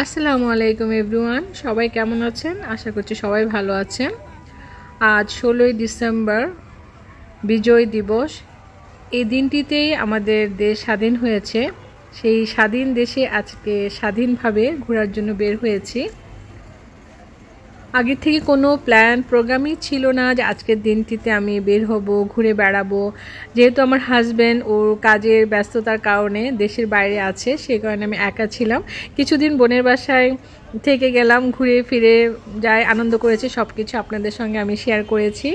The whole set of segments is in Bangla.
আসসালামু আলাইকুম এভরিওয়ান, সবাই কেমন আছেন? আশা করছি সবাই ভালো আছেন। আজ 16ই ডিসেম্বর, বিজয় দিবস। এই দিনটিতেই আমাদের দেশ স্বাধীন হয়েছে। সেই স্বাধীন দেশে আজকে স্বাধীনভাবে ঘোরার জন্য বের হয়েছি। আগের থেকে কোনো প্ল্যান প্রোগ্রামই ছিল না যে আজকের দিনটিতে আমি বের হব, ঘুরে বেড়াবো। যেহেতু আমার হাজব্যান্ড ওর কাজের ব্যস্ততার কারণে দেশের বাইরে আছে, সেই কারণে আমি একা ছিলাম। কিছুদিন বোনের বাসায় থেকে গেলাম, ঘুরে ফিরে যাই, আনন্দ করেছি। সব কিছু আপনাদের সঙ্গে আমি শেয়ার করেছি।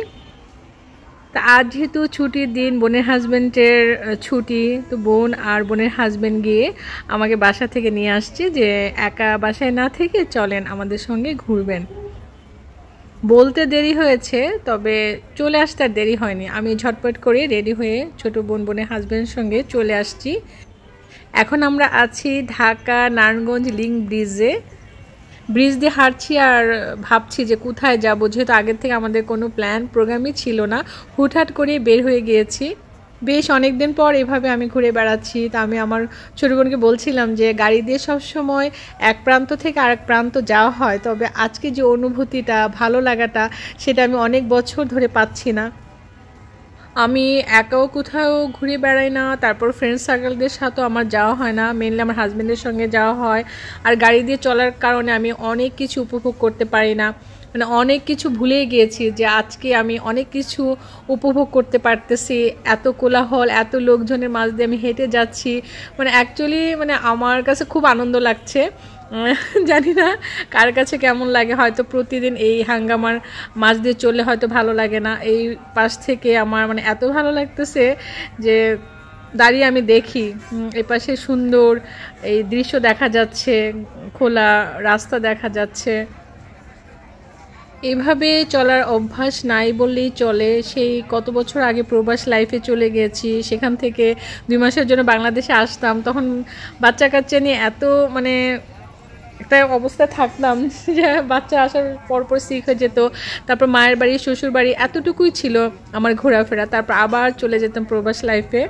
তা আজ যেহেতু ছুটির দিন, বোনের হাজব্যান্ডের ছুটি, তো বোন আর বোনের হাজব্যান্ড গিয়ে আমাকে বাসা থেকে নিয়ে আসছে যে একা বাসায় না থেকে চলেন আমাদের সঙ্গে ঘুরবেন। বলতে দেরি হয়েছে, তবে চলে আসতে আর দেরি হয়নি। আমি ঝটপট করে রেডি হয়ে ছোট বোনের হাজব্যান্ডের সঙ্গে চলে আসছি। এখন আমরা আছি ঢাকা নারায়ণগঞ্জ লিংক ব্রিজে। ব্রিজ দিয়ে হাঁটছি আর ভাবছি যে কোথায় যাব, যেহেতু আগের থেকে আমাদের কোনো প্ল্যান প্রোগ্রামই ছিল না, হুটহাট করে বের হয়ে গিয়েছি। বেশ অনেক দিন পর এভাবে আমি ঘুরে বেড়াচ্ছি। তা আমি আমার ছোটো বোনকে বলছিলাম যে গাড়ি দিয়ে সব সময় এক প্রান্ত থেকে আরেক প্রান্ত যাওয়া হয়, তবে আজকে যে অনুভূতিটা, ভালো লাগাটা, সেটা আমি অনেক বছর ধরে পাচ্ছি না। আমি একাও কোথাও ঘুরে বেড়াই না, তারপর ফ্রেন্ড সার্কেলদের সাথেও আমার যাওয়া হয় না, মেনলি আমার হাজব্যান্ডের সঙ্গে যাওয়া হয়। আর গাড়ি দিয়ে চলার কারণে আমি অনেক কিছু উপভোগ করতে পারি না, মানে অনেক কিছু ভুলে গিয়েছি যে আজকে আমি অনেক কিছু উপভোগ করতে পারতেছি। এত কোলাহল, এত লোকজনের মাঝ দিয়ে আমি হেঁটে যাচ্ছি, মানে অ্যাকচুয়ালি মানে আমার কাছে খুব আনন্দ লাগছে। জানি না কার কাছে কেমন লাগে। হয়তো প্রতিদিন এই হাঙ্গামার মাঝ দিয়ে চললে হয়তো ভালো লাগে না, এই পাশ থেকে আমার মানে এত ভালো লাগতেছে যে দাঁড়িয়ে আমি দেখি এই পাশে সুন্দর এই দৃশ্য দেখা যাচ্ছে, খোলা রাস্তা দেখা যাচ্ছে। এভাবে চলার অভ্যাস নাই বললেই চলে। সেই কত বছর আগে প্রবাস লাইফে চলে গেছি, সেখান থেকে 2 মাসের জন্য বাংলাদেশে আসতাম। তখন বাচ্চা কাচ্চা নিয়ে এত মানে একটা অবস্থায় থাকতাম যে বাচ্চা আসার পরপর সিক হয়ে যেত। তারপর মায়ের বাড়ি, শ্বশুর বাড়ি, এতটুকুই ছিল আমার ঘোরাফেরা। তারপর আবার চলে যেতাম প্রবাস লাইফে।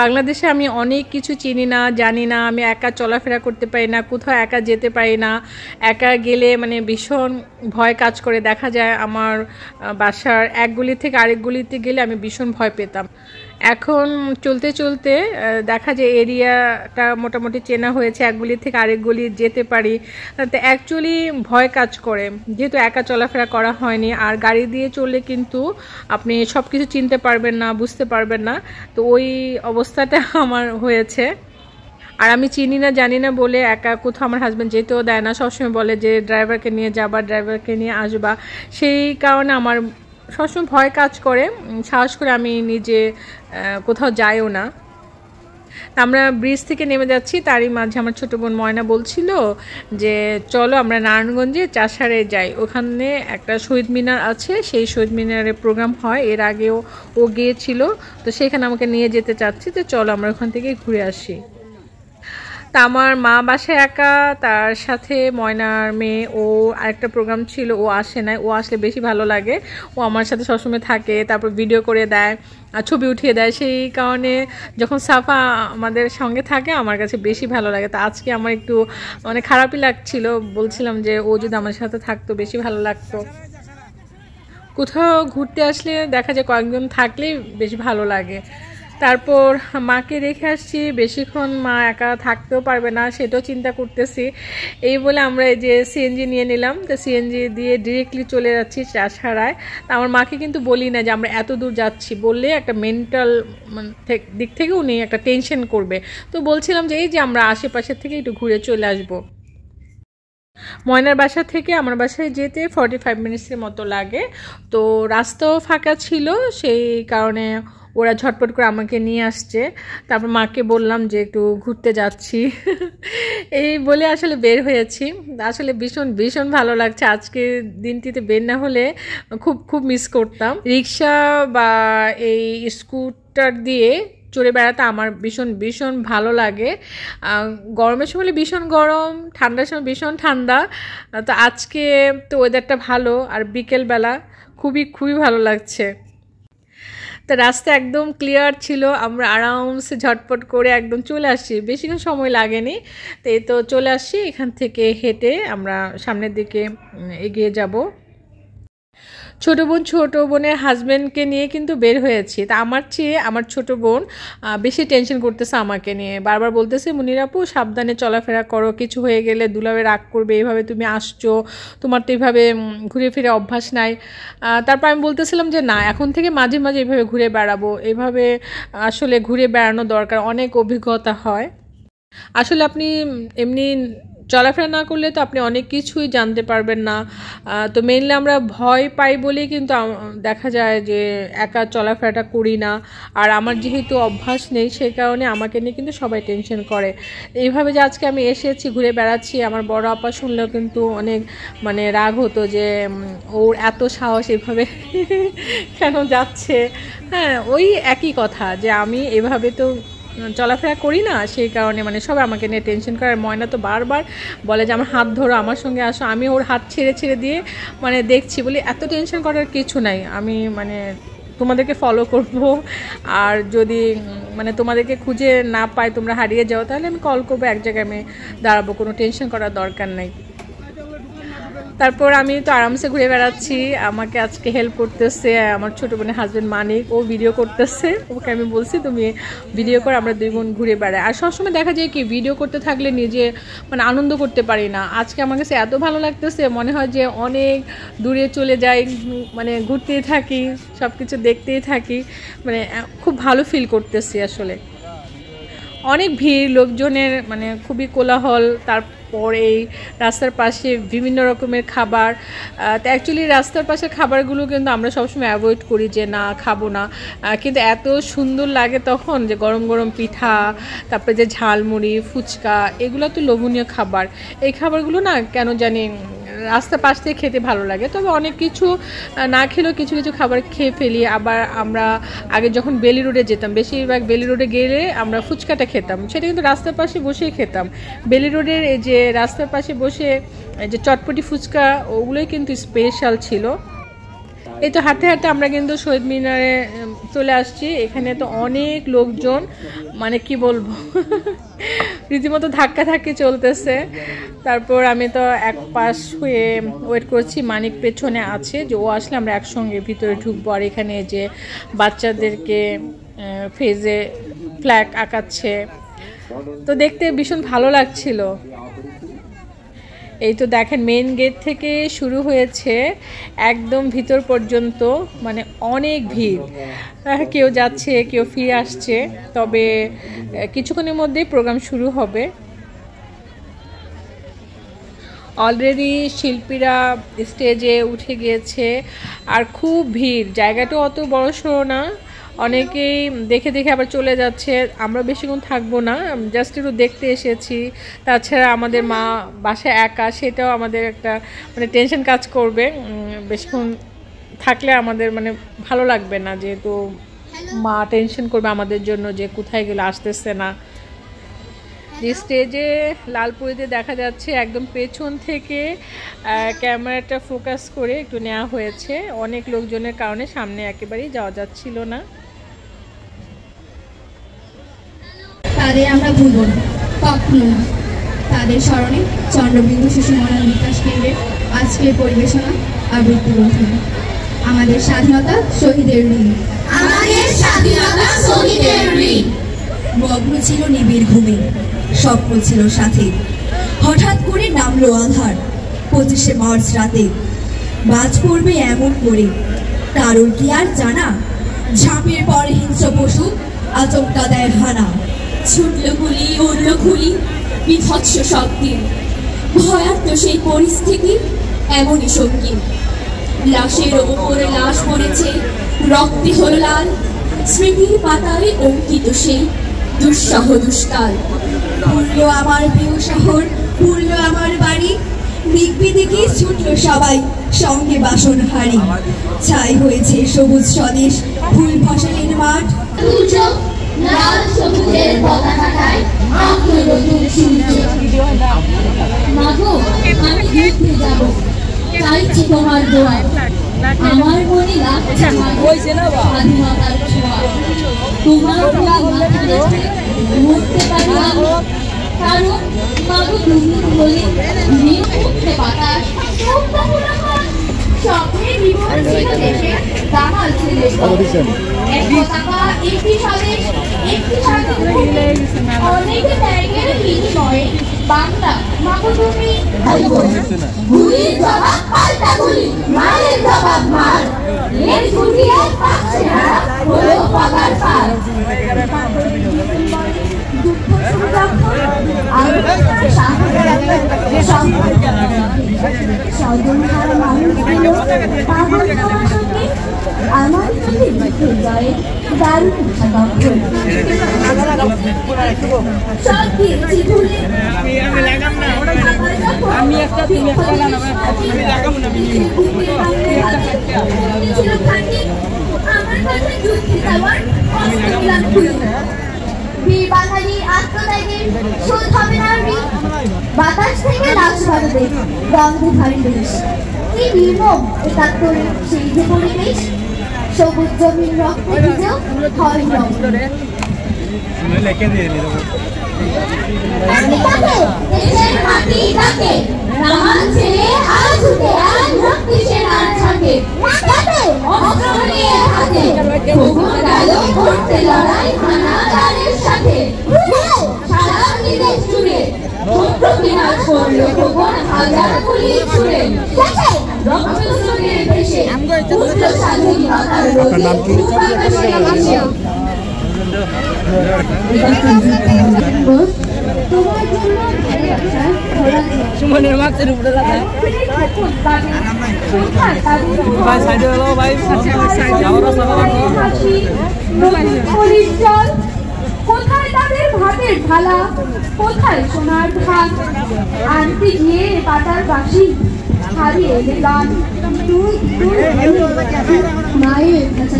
বাংলাদেশে আমি অনেক কিছু চিনি না, জানি না। আমি একা চলাফেরা করতে পারি না, কোথাও একা যেতে পারি না। একা গেলে মানে ভীষণ ভয় কাজ করে। দেখা যায় আমার বাসার এক গলি থেকে আরেক গলিতে গেলে আমি ভীষণ ভয় পেতাম। এখন চলতে চলতে দেখা যায় এরিয়াটা মোটামুটি চেনা হয়েছে, এক গলি থেকে আরেক গলি যেতে পারি। তো অ্যাকচুয়ালি ভয় কাজ করে, যেহেতু একা চলাফেরা করা হয়নি। আর গাড়ি দিয়ে চললে কিন্তু আপনি সব কিছু চিনতে পারবেন না, বুঝতে পারবেন না। তো ওই অবস্থাটা আমার হয়েছে। আর আমি চিনি না, জানি না বলে একা কোথাও আমার হাজব্যান্ড যেতেও দেয় না। সবসময় বলে যে ড্রাইভারকে নিয়ে যাবা, ড্রাইভারকে নিয়ে আসবা। সেই কারণে আমার সবসময় ভয় কাজ করে, সাহস করে আমি নিজে কোথাও যাইও না। আমরা ব্রিজ থেকে নেমে যাচ্ছি, তারই মাঝে আমার ছোটো বোন ময়না বলছিল যে চলো আমরা নারায়ণগঞ্জে চাষারে যাই, ওখানে একটা শহীদ মিনার আছে, সেই শহীদ মিনারে প্রোগ্রাম হয়, এর আগেও ও গিয়েছিল। তো সেখানে আমাকে নিয়ে যেতে চাচ্ছি, তো চলো আমরা ওখান থেকে ঘুরে আসি। তা আমার মা বাসায় একা, তার সাথে ময়নার মেয়ে, ও আরেকটা প্রোগ্রাম ছিল, ও আসে নাই। ও আসলে বেশি ভালো লাগে, ও আমার সাথে সবসময় থাকে, তারপর ভিডিও করে দেয় আর ছবি উঠিয়ে দেয়। সেই কারণে যখন সাফা আমাদের সঙ্গে থাকে আমার কাছে বেশি ভালো লাগে। তা আজকে আমার একটু মানে খারাপই লাগছিল, বলছিলাম যে ও যদি আমার সাথে থাকতো বেশি ভালো লাগতো। কোথাও ঘুরতে আসলে দেখা যায় কয়েকজন থাকলে বেশ ভালো লাগে। তারপর মাকে রেখে আসছি, বেশিক্ষণ মা একা থাকতেও পারবে না, সেটাও চিন্তা করতেছি। এই বলে আমরা এই যে সিএনজি নিয়ে নিলাম, তো সিএনজি দিয়ে ডিরেক্টলি চলে যাচ্ছি চাষারায়। তা আমার মাকে কিন্তু বলি না যে আমরা এত দূর যাচ্ছি, বললে একটা মেন্টাল দিক থেকে উনি একটা টেনশন করবে। তো বলছিলাম যে এই যে আমরা আশেপাশের থেকে একটু ঘুরে চলে আসবো। ময়নার বাসা থেকে আমার বাসায় যেতে 45 মিনিটসের মতো লাগে। তো রাস্তাও ফাঁকা ছিল, সেই কারণে ওরা ঝটপট করে আমাকে নিয়ে আসছে। তারপর মাকে বললাম যে একটু ঘুরতে যাচ্ছি এই বলে আসলে বের হয়েছি। আসলে ভীষণ ভীষণ ভালো লাগছে। আজকে দিনটিতে বের না হলে খুব খুব মিস করতাম। রিক্সা বা এই স্কুটার দিয়ে চড়ে বেড়াতে আমার ভীষণ ভীষণ ভালো লাগে। গরমের সময় ভীষণ গরম, ঠান্ডার সময় ভীষণ ঠান্ডা। তো আজকে তো ওয়েদারটা ভালো, আর বিকেলবেলা খুবই খুবই ভালো লাগছে। তো রাস্তা একদম ক্লিয়ার ছিল, আমরা আরামসে ঝটপট করে একদম চলে আসছি, বেশিক্ষণ সময় লাগেনি। তো এই তো চলে আসছি, এখান থেকে হেঁটে আমরা সামনের দিকে এগিয়ে যাব। ছোটো বোনের হাজব্যান্ডকে নিয়ে কিন্তু বের হয়েছি। তা আমার চেয়ে আমার ছোটো বোন বেশি টেনশন করতেছে আমাকে নিয়ে, বারবার বলতেছে মুনির আপু সাবধানে চলাফেরা করো, কিছু হয়ে গেলে দুলাভাই রাগ করবে, এইভাবে তুমি আসছো, তোমার তো এইভাবে ঘুরে ফিরে অভ্যাস নাই। তারপর আমি বলতেছিলাম যে না, এখন থেকে মাঝে মাঝে এইভাবে ঘুরে বেড়াবো, এইভাবে আসলে ঘুরে বেড়ানো দরকার, অনেক অভিজ্ঞতা হয়। আসলে আপনি এমনি চলাফেরা না করলে তো আপনি অনেক কিছুই জানতে পারবেন না। তো মেইনলি আমরা ভয় পাই বলেই কিন্তু দেখা যায় যে একা চলাফেরাটা করি না। আর আমার যেহেতু অভ্যাস নেই, সেই কারণে আমাকে নিয়ে কিন্তু সবাই টেনশন করে। এইভাবে যে আজকে আমি এসেছি ঘুরে বেড়াচ্ছি, আমার বড় আপা শুনলেও কিন্তু অনেক মানে রাগ হতো যে ওর এত সাহস এভাবে কেন যাচ্ছে। হ্যাঁ, ওই একই কথা যে আমি এভাবে তো চলাফেরা করি না, সেই কারণে মানে সবাই আমাকে নিয়ে টেনশন করে। আর ময়না তো বারবার বলে যে আমার হাত ধরো, আমার সঙ্গে আসো, আমি ওর হাত ছেড়ে ছেড়ে দিয়ে মানে দেখছি, বলি এত টেনশন করার কিছু নাই, আমি মানে তোমাদেরকে ফলো করব। আর যদি মানে তোমাদেরকে খুঁজে না পাই, তোমরা হারিয়ে যাও, তাহলে আমি কল করবো, এক জায়গায় আমি দাঁড়াবো, কোনো টেনশন করার দরকার নাই। তারপর আমি তো আরামসে ঘুরে বেড়াচ্ছি, আমাকে আজকে হেল্প করতেছে আমার ছোটো বোনের হাজব্যান্ড মানিক, ও ভিডিও করতেছে। ওকে আমি বলছি তুমি ভিডিও করে, আমরা দুই বোন ঘুরে বেড়াই। আর সবসময় দেখা যায় কি ভিডিও করতে থাকলে নিজে মানে আনন্দ করতে পারি না। আজকে আমার কাছে এত ভালো লাগতেছে, মনে হয় যে অনেক দূরে চলে যাই, মানে ঘুরতেই থাকি, সব কিছু দেখতেই থাকি, মানে খুব ভালো ফিল করতেছি। আসলে অনেক ভিড় লোকজনের, মানে খুবই কোলাহল। তারপর এই রাস্তার পাশে বিভিন্ন রকমের খাবার। তো অ্যাকচুয়ালি রাস্তার পাশের খাবারগুলো কিন্তু আমরা সবসময় অ্যাভয়েড করি যে না খাবো না, কিন্তু এত সুন্দর লাগে তখন যে গরম গরম পিঠা, তারপরে যে ঝালমুড়ি, ফুচকা, এগুলো তো লোভনীয় খাবার। এই খাবারগুলো না কেন জানি রাস্তার পাশ থেকে খেতে ভালো লাগে। তবে অনেক কিছু না খেলেও কিছু কিছু খাবার খেয়ে ফেলি। আবার আমরা আগে যখন বেলি রোডে যেতাম, বেশিরভাগ বেলি রোডে গেলে আমরা ফুচকাটা খেতাম, সেটা কিন্তু রাস্তার পাশে বসেই খেতাম। বেলি রোডের এই যে রাস্তার পাশে বসে যে চটপটি ফুচকা, ওগুলোই কিন্তু স্পেশাল ছিল। এই তো হাঁটতে হাঁটতে আমরা কিন্তু শহীদ মিনারে চলে আসছি। এখানে তো অনেক লোকজন, মানে কি বলবো রীতিমতো ধাক্কাধাক্কি চলতেছে। তারপর আমি তো এক পাশ হয়ে ওয়েট করছি, মানিক পেছনে আছে, যে ও আসলে আমরা একসঙ্গে ভিতরে ঢুকবো। আর এখানে যে বাচ্চাদেরকে ফেজে ফ্ল্যাগ আঁকাচ্ছে, তো দেখতে ভীষণ ভালো লাগছিল। এই তো দেখেন মেন গেট থেকে শুরু হয়েছে একদম ভিতর পর্যন্ত, মানে অনেক ভিড়, কেউ যাচ্ছে কেউ ফিরে আসছে। তবে কিছুক্ষণের মধ্যেই প্রোগ্রাম শুরু হবে। অলরেডি শিল্পীরা স্টেজে উঠে গিয়েছে, আর খুব ভিড়, জায়গাটাও অত বড়সড় না, অনেকেই দেখে দেখে আবার চলে যাচ্ছে। আমরা বেশিক্ষণ থাকবো না, জাস্ট একটু দেখতে এসেছি। তাছাড়া আমাদের মা বাসায় একা, সেটাও আমাদের একটা মানে টেনশন কাজ করবে, বেশিক্ষণ থাকলে আমাদের মানে ভালো লাগবে না, যেহেতু মা টেনশন করবে আমাদের জন্য যে কোথায় গেলে আসতেছে না। যে স্টেজে লালপুরিতে দেখা যাচ্ছে একদম পেছন থেকে ক্যামেরাটা ফোকাস করে একটু নেওয়া হয়েছে, অনেক লোকজনের কারণে সামনে একেবারেই যাওয়া যাচ্ছিল না। তাদের আমরা ভুলব না, কখনো না। তাদের স্মরণে চন্দ্রবিন্দু শিশু মনন বিকাশ কেন্দ্রের আজকের পরিবেশনা আবৃত্তি গ্রন্থনা। আমাদের স্বাধীনতা শহীদের ঋণ, আমাদের স্বাধীনতা শহীদের ঋণ। মগ্ন ছিল নিবিড় ঘুমে, স্বপ্ন ছিল সাথে, হঠাৎ করে নামলো আধার 25শে মার্চ রাতে। বাজ পড়বে এমন করে, কারোর কি আর জানা? ঝাঁপের পরে হিংস্র পশু আচমকা দেয় হানা। ছুটল গুলি, উড়ল খুলি, বিভৎস শব্দে, ভয়ার্ত সেই পরিস্থিতি এমনই সঙ্গী। লাশের ওপরে লাশ পড়েছে, রক্তে হলো লাল, স্মৃতির পাতায় অঙ্কিত সেই দুঃসহ দুষ্কাল। পুরলো আমার প্রিয় শহর, পুরলো আমার বাড়ি, দিকবি দিকে ছুটল সবাই, সঙ্গে বাসন হাড়ি। ছাই হয়েছে সবুজ স্বদেশ, ফুল ফসলের মাঠ, লাল সবুজের পতাকাটায় আঁকল নতুন সূর্য। মাগো আমি যুদ্ধে যাব, চাইছি তোমার দোয়া, আমার মনে লাগছে স্বাধীনতার ছোঁয়া। তোমার মাথা রেখে মরতে পারি আমি, কারণ মাগো তুমি বলে নীল উঠতে বাতাস। স্বপ্নের জীবন ছিল দেশে দামাল ছেলে, এক পতাকা, একটি স্বদেশ, একটি স্বাধীন ভূমি, অনেকে ত্যাগের বিনিময়ে বাংলা মাগো তুমি গুলির জবাব পাল্টা গুলি, মারের জবাব মার, এর ছুটিয়ে পাচ্ছে না হলো পাগার পার। আমার দারুণ সব দিয়েছি ভুলে আমি একটা তুমি একটা গান আমি লাগাবো না আমার কাছে যুদ্ধে যাওয়ার বীর বাঙালি আত্মত্যাগের শোধ হবে না ঋণ, বাতাস থেকে লাশ বাড়বে গন্ধে ভারী দেশ। কি নির্মম একাত্তরের সেই যে পরিবেশ, সবুজ জমির রক্তে ভিজেও হয় দেশের মাটি ডাকে, রামান ছেলে আজ উঠে আজ ভক্তি সেনার ছাকে, অস্ত্র নিয়ে হাতে খোকন গেল করতে লড়াই হানাদারের সাথে। সারা বিদেশ জুড়ে শত্রু বিনাশ করলো খোকন হাজার গুলি ছুড়ে, রক্ত স্রোতের ভেসে উঠল স্বাধীনতার রোদে আকাশে ভেসে। সুমনের মাছের উপরে ভাই সাইডে হলো ভাই কোথায় তাদের ভাতের থালা, কোথায় সোনার ধান, আনতে গিয়ে পাতার বাসি হারিয়ে এলে গান। মায়ের কাছে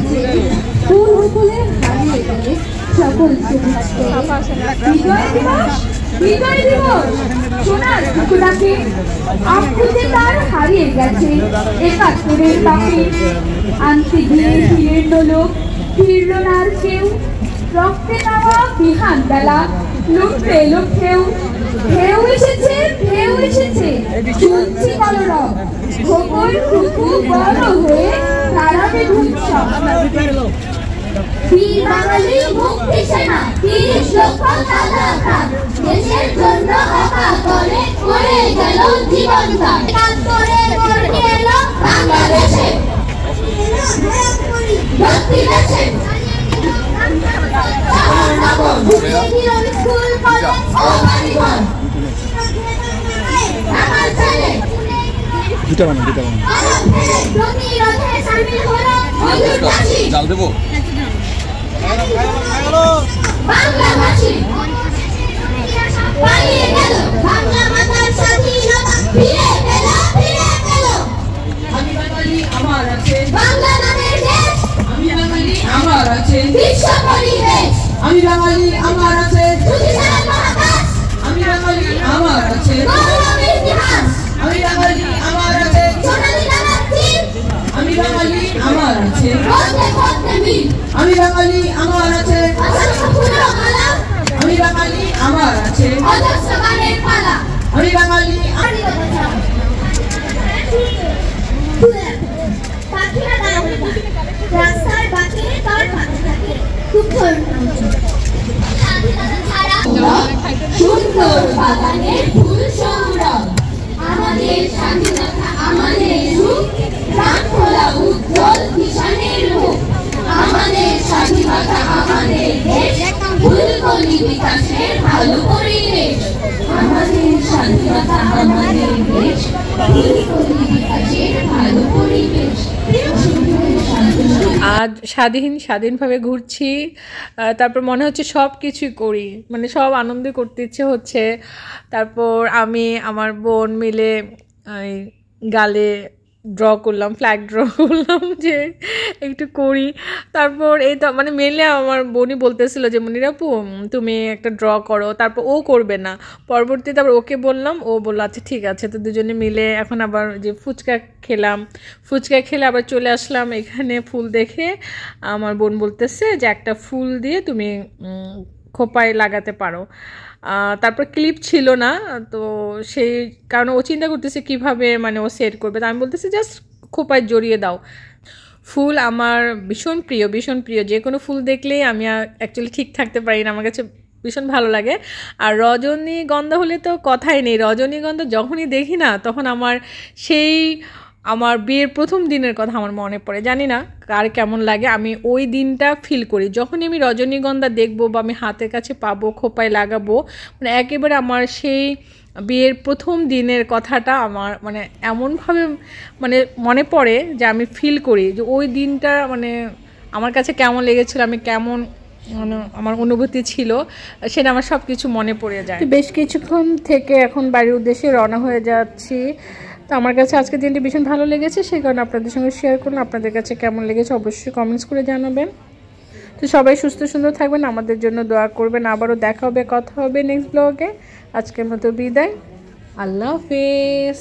ফুল ফুলে হারিয়ে গেলে সকল বিজয় দিবস, বিজয় দিবস সোনার টুকুরাকে আপুতে তার হারিয়ে গেছে একাত্তরের তাকে। আনতে গিয়ে ফিরল লোক, ফিরল না আর কেউ, রক্তে নাওয়া বিহান বেলা লুটতে এলো কেউ। ঢেউ এসেছে, ঢেউ এসেছে শুনছি কলরব, খোকন টুকু বড় হয়ে দাঁড়াবে উৎসব। বীর বাঙালি মুক্তি সেনা ৩০ লক্ষ তাজা, দেশের জন্য অকাতরে করে গেল জীবন দান। একাত্তরে গড়ে এলো বাংলাদেশে ভক্তি দেশে। স্কুল কলেজ ও বাড়িঘর আমার ছেলে প্রতিরোধে সামিল হলো মজুরদাসী বাংলাভাষী, পালিয়ে গেল বাংলা মাতার স্বাধীনতা, ফিরে পেল, ফিরে পেল। আমি বাঙালি আমার আছে, বাংলা নামের দেশ আমি বাঙালি আমার আছে, বিশ্ব পরিবেশ আমি বাঙালি আমার আছে, সুবিশাল মহাকাশ আমি বাঙালি আমার আছে, গৌরবের ইতিহাস আমি বাঙালি আমার আছে, সোনালী ডানার তীর আমি বাঙালি আমার আছে, পথে পথে বীর আমি বাঙালি আমার আছে, অসংখ্য ফুল মালা আমি বাঙালি আমার আছে, অজস্র গানের পালা। আমি বাঙালি পাখিরা দাঁড়াবে রাস্তার বাঁকে তার পাখি থাকে সুন্দর বাগানের ফুল সৌরভ, আমাদের স্বাধীনতা আমাদের সুখ, প্রাণ খোলা উজ্জ্বল কিষানের মুখ। আমাদের স্বাধীনতা আমাদের দেশ, ফুলকলি বিকাশের ভালো পরিবেশ। আমাদের স্বাধীনতা আমাদের দেশ, ফুলকলি বিকাশের ভালো পরিবেশ। আজ স্বাধীনভাবে ঘুরছি, তারপর মনে হচ্ছে সব কিছুই করি, মানে সব আনন্দ করতে ইচ্ছে হচ্ছে। তারপর আমি আমার বোন মিলে গালে ড্র করলাম, ফ্ল্যাগ ড্র করলাম যে একটু করি। তারপর এই তো মানে মেনলি আমার বোনই বলতেছিল যে মনিরাপু তুমি একটা ড্র করো, তারপর ও করবে না। পরবর্তীতে আবার ওকে বললাম, ও বললো আচ্ছা ঠিক আছে। তো দুজনে মিলে এখন আবার যে ফুচকা খেলাম, ফুচকা খেলে আবার চলে আসলাম এখানে। ফুল দেখে আমার বোন বলতেছে যে একটা ফুল দিয়ে তুমি খোপায় লাগাতে পারো। তারপর ক্লিপ ছিল না, তো সেই কারণে ও চিন্তা করতেছে কিভাবে মানে ও সেট করবে। তো আমি বলতেছি জাস্ট খোপায় জড়িয়ে দাও। ফুল আমার ভীষণ প্রিয়, ভীষণ প্রিয়। যে কোনো ফুল দেখলেই আমি অ্যাকচুয়ালি ঠিক থাকতে পারি না, আমার কাছে ভীষণ ভালো লাগে। আর রজনীগন্ধা হলে তো কথাই নেই, রজনীগন্ধা যখনই দেখি না তখন আমার সেই আমার বিয়ের প্রথম দিনের কথা আমার মনে পড়ে। জানি না কার কেমন লাগে, আমি ওই দিনটা ফিল করি যখনই আমি রজনীগন্ধা দেখবো বা আমি হাতের কাছে পাবো, খোপায় লাগাবো, মানে একেবারে আমার সেই বিয়ের প্রথম দিনের কথাটা আমার মানে এমনভাবে মানে মনে পড়ে যে আমি ফিল করি যে ওই দিনটা মানে আমার কাছে কেমন লেগেছিল, আমি কেমন মানে আমার অনুভূতি ছিল, সেটা আমার সব কিছু মনে পড়ে যায়। বেশ কিছুক্ষণ থেকে এখন বাড়ির উদ্দেশ্যে রওনা হয়ে যাচ্ছি। তো আমার কাছে আজকের দিনটি ভীষণ ভালো লেগেছে, সেই কারণে আপনাদের সঙ্গে শেয়ার করুন। আপনাদের কাছে কেমন লেগেছে অবশ্যই কমেন্টস করে জানাবেন। তো সবাই সুস্থ সুন্দর থাকবেন, আমাদের জন্য দোয়া করবেন। আবারও দেখা হবে, কথা হবে নেক্সট ব্লগে। আজকের মতো বিদায়, আল্লাহ হাফেজ।